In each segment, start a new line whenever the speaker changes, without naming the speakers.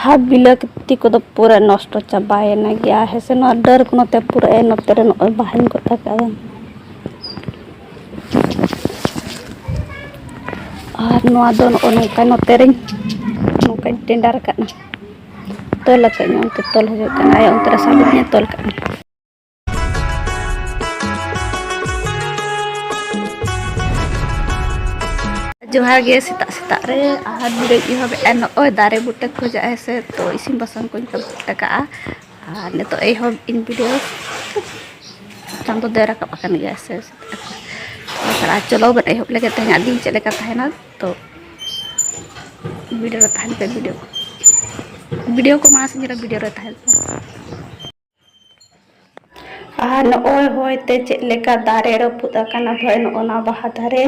हाँ बिलाती को पूरा नष्ट चाबाना गया है से डर को नोते पूरा नोते बाहन को और नोका नोते नोका टेंडर करना तोल उनते तोल होते साबुन तोल करना जोहार गे सेता सेता रे आहार बिड़े नॉय दारे बुटे खोजा से तो इसिन बसन को टका और नितो इन वीडियो चांदो दे रखा गया से चलो बन एहब लगे तेना दिन चलेका तहना तो वीडियो तहन पे वीडियो को मास जरा वीडियो रे तहन आ नॉय होयते चलेका दारे रपुदा कना भय नोना बाहा दारे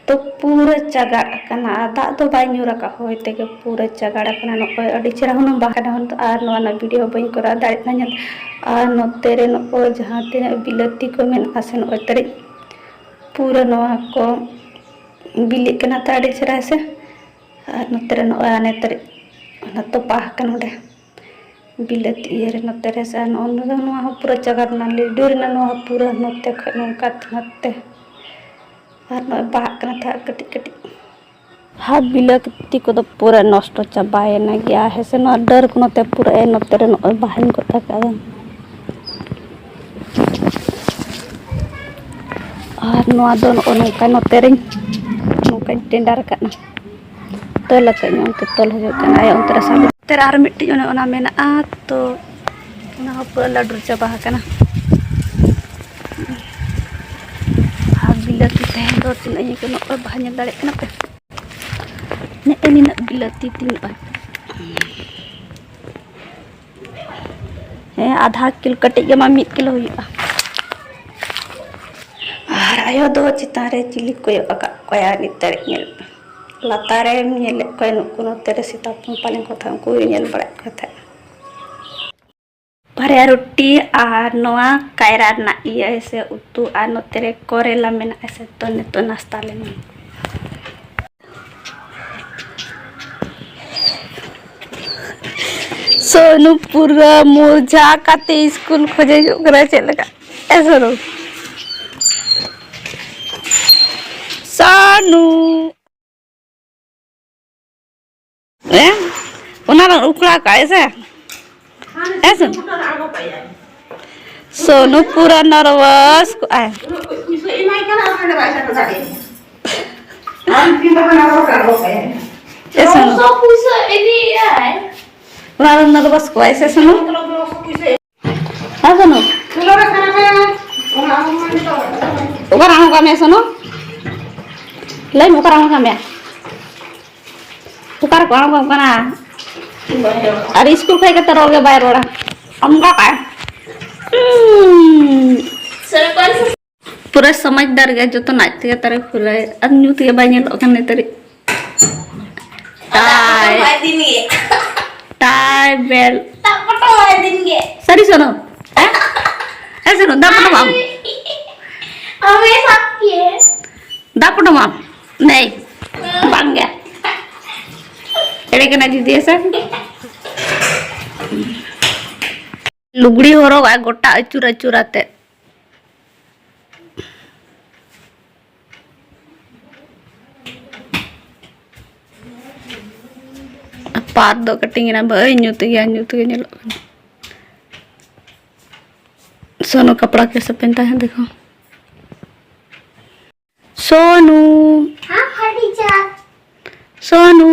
तो पूरा चगाड़ना दाग तो बै नुरका होते पूरा चगाड़ना नॉय अड़ी चेहरा हुन बाहना और नोना वीडियो बई करा दाड़ेना और नोते रे नॉय जहां तीन बिलाती को मेना से नॉय तरे पूरा नोआ को बिली कना तो अड़ी चेहरा से और नोते रे नॉय आने तरे तो पाह कनोडे बिलाती ये रे नोते रे से नोआ पूरा चगाड़ना लेडूरना नोआ पूरा नोते खनोका नोते कटी कटी हाँ बिलाती को पूरा नष्ट चाबाना गया है से डर को नोते पूरा नोते बाहन को और नोका नोते नोका टेंडर करना तोल उनते तोल होते साबुन तेरे और मिट्टी मेना तो पूरा लाडू चाबा बिलाती तहन दो तीन के नॉय बाहा नेल दाड़े कना पे ने निना बिलाती तीन हे आधा किलो कटिग मा 1 किलो हुआ और आयो दो चितारे चिली को कोया नितर नेल लातारे नेल को नुको तेरे सीतापुन पाले को था को नेल बड़ा को था भरिया रोटी और नोआ कायरा ना इया ऐसे उतु और नोतेरे करेला मेना ऐसे तो ने तो नाश्ता लेना सोनू पूरा मुरझा काते स्कूल खोजे करे चलेगा ऐसे रो सोनू उना उकड़ा का ऐसे सोनू पूरा नर्वस आए नर्वस को ऐसे सोनू हाँ सोनू होगा मैं सोनू ले मुका मैं तुकार को ना अरे स्कूल खाई के रोगे बाय रोड़ा अम्मा का पूरा समझदार गया जो तो नाचते के तरह पूरा अन्यू ते बाय नेल ओकने तरी टाई बेल सरी सुनो ऐसे सुनो दापटो माम दापटो माम नहीं बांग गया एड़े के ना दीदी ऐसा लुगड़ी हरोग गोटा अचूर अचूराते पार दो कटिंग ना भाई न्यूते न्यूते सोनू कपड़ा कैसे पहनता है देखो सोनू सोनू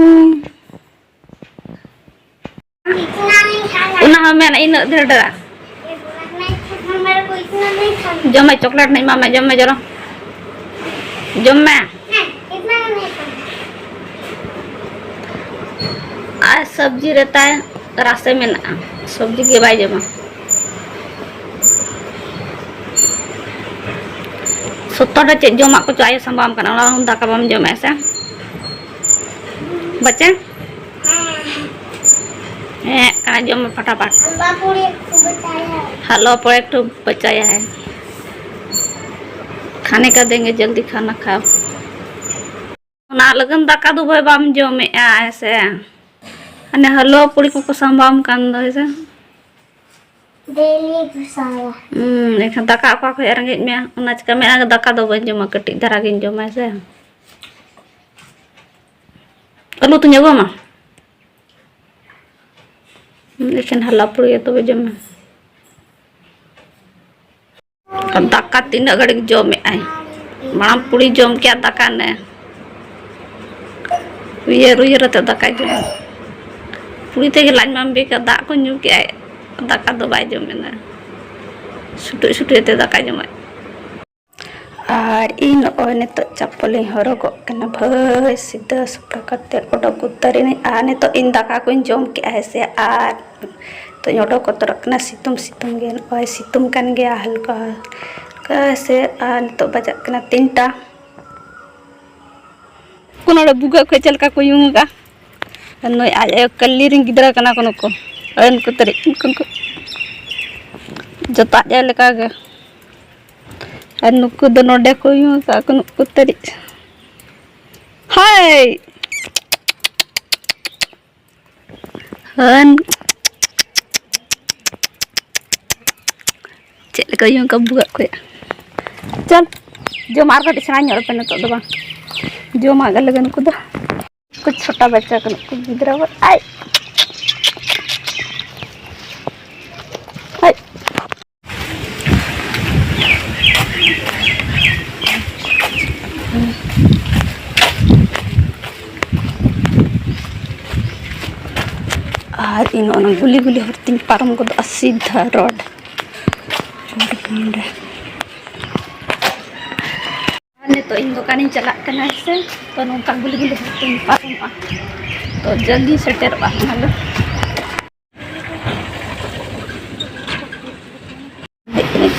मैं इन डरा जमे चॉकलेट नहीं मामा जमे जरा जमे आज सब्जी रहता है रास्ते में ना सब्जी के भाई जमा सत्तर चे जमा को चाहिए संभाम करना दाका बम जमे ऐसे बच्चे जो में फटाफट हलवा पर एक तो बचाया है खाने का देंगे जल्दी खाना खाओ ना लगन दाका दो भाई बाम जो में ऐसे अने हलवा पूरी को सांबाम कान दो से
डेली गुसावा
एखन दाका को रेंगे में उना चिका में दाका दो बन जमा कटी धरा गिन जमा से आलू तो जमा मा लेकिन हल्ला पूरी तो जम दाका तीन घड़ी जम आई माम पूरी जम क्या दाका ने उयर दाका जम पूरी ते लाज माम बे का दा को न्यू के दाका दो बाय जम ना सुटु सुटु ते दाका जम और इन और ने तो चप्पल हरगो कना भय सीधा सुपरा करते ओडक उतरी ने आने तो इन दाका को जम के ऐसे आर तो ओडक उतरकना सितुम सितुम गे ओय सितुम कान गया हल्का कैसे आन तो बजकना तीनटा कोनोडे बुगा को चलका को यूंगा नय आज कल्ली रिंग गिदरा कना कोन को अन को तरी को जता जा लेका गे नुकु दो नोडे को यूंगा को तरी हाय हन चल का यूंगा बुगा को चल जो मार का दिसना ñor पे तो बा जो मागा लगन को दा कुछ छोटा बच्चा को गिदरा वो आई हाय और इन गुली गुली हरती पारम को सीधा रोड तो इन दुकान चला से तो नौका गुली गुली हरती पारम तो जल्दी सेटर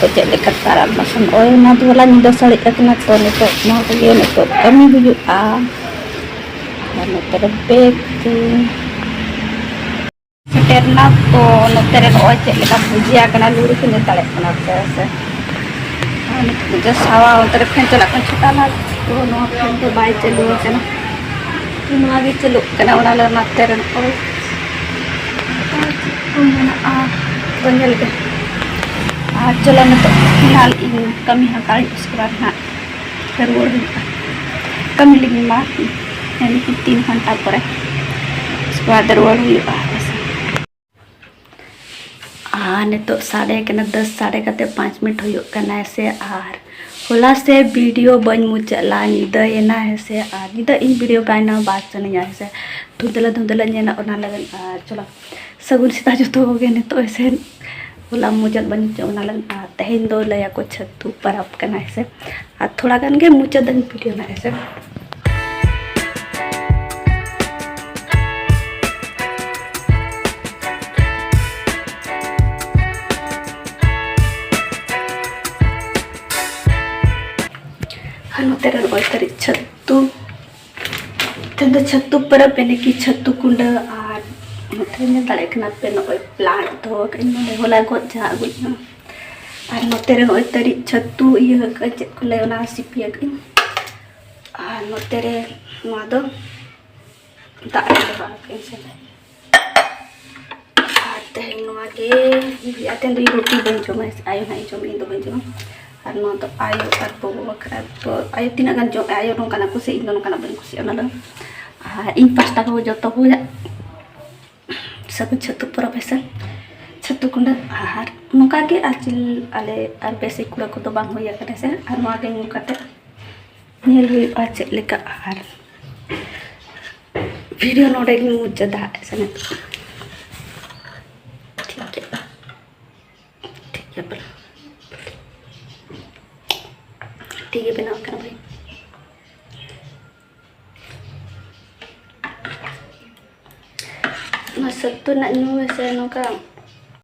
तो चले तारा मसन ओए ना वाला निदा साड़ी एकना तो नितो ना तो ये नितो कमी हुआ नोतर बेग सेटरना तो नोतर ओए चलेका भुजिया कना लूरी के नेताले कना से पूजा सावा उतर फैन चला कन छोटा ना तो नो फैन तो बाय चलू कना इन आगे चलू कना उना ल नोतर ओए आ बंगल के चलो ना तो फिलहाल इन कमी हकाली उसके बाद ना फिर वो कमी लगी माँ यानी कि 3 घंटा पर उसके बाद रोड हुआ आने तो 10:30 5 मिनट होना ऐसे आर होला से वीडियो बन मुचला निदा एना ऐसे आर निदा इन वीडियो बायना बात सनिया ऐसे धुंधला धुंधला नेना ओना लगन चलो सगुन सीता जो तो हो गए ने तो ऐसे होला मुचद बन चोना लगन तहन दो लया को छतु परब कना ऐसे थोड़ा गन के मुचदन वीडियो ना ऐसे तेरे रोज तरी छत्तू तेरे छत्तू पर पेने की छत्तू कुंड आर तेरे दाड़े कना पे नोय प्लांट तो कहीं होला गो जा गुना आर नो तेरे रोज तरी छत्तू ये का चेकुले ना सिपिया कहीं आर नो तेरे मादो दाड़े लगा कहीं से आते हैं नो आगे ये आते हैं तो रोटी बन जो मैं आयो नहीं जो मैं तो बन जो और नो तो आयो और बोबो बकरा तो आयो तीना गान जो आयो नो काना कुसी इन नो काना बन कुसी ओना लो इन पास्ता को जो तो हो सब छतु पर पैसा छतु कुंड आर नुका के आचिल आले आर बेसिक कुड़ा को तो बांग होया करे से आर नो आगे नुकाते नेल हुई आचे लेका आर वीडियो नोडे की मुजदा ऐसा ने ठीक है ठीक है बनाओ करना भाई मसत तो ना नु ऐसे नो का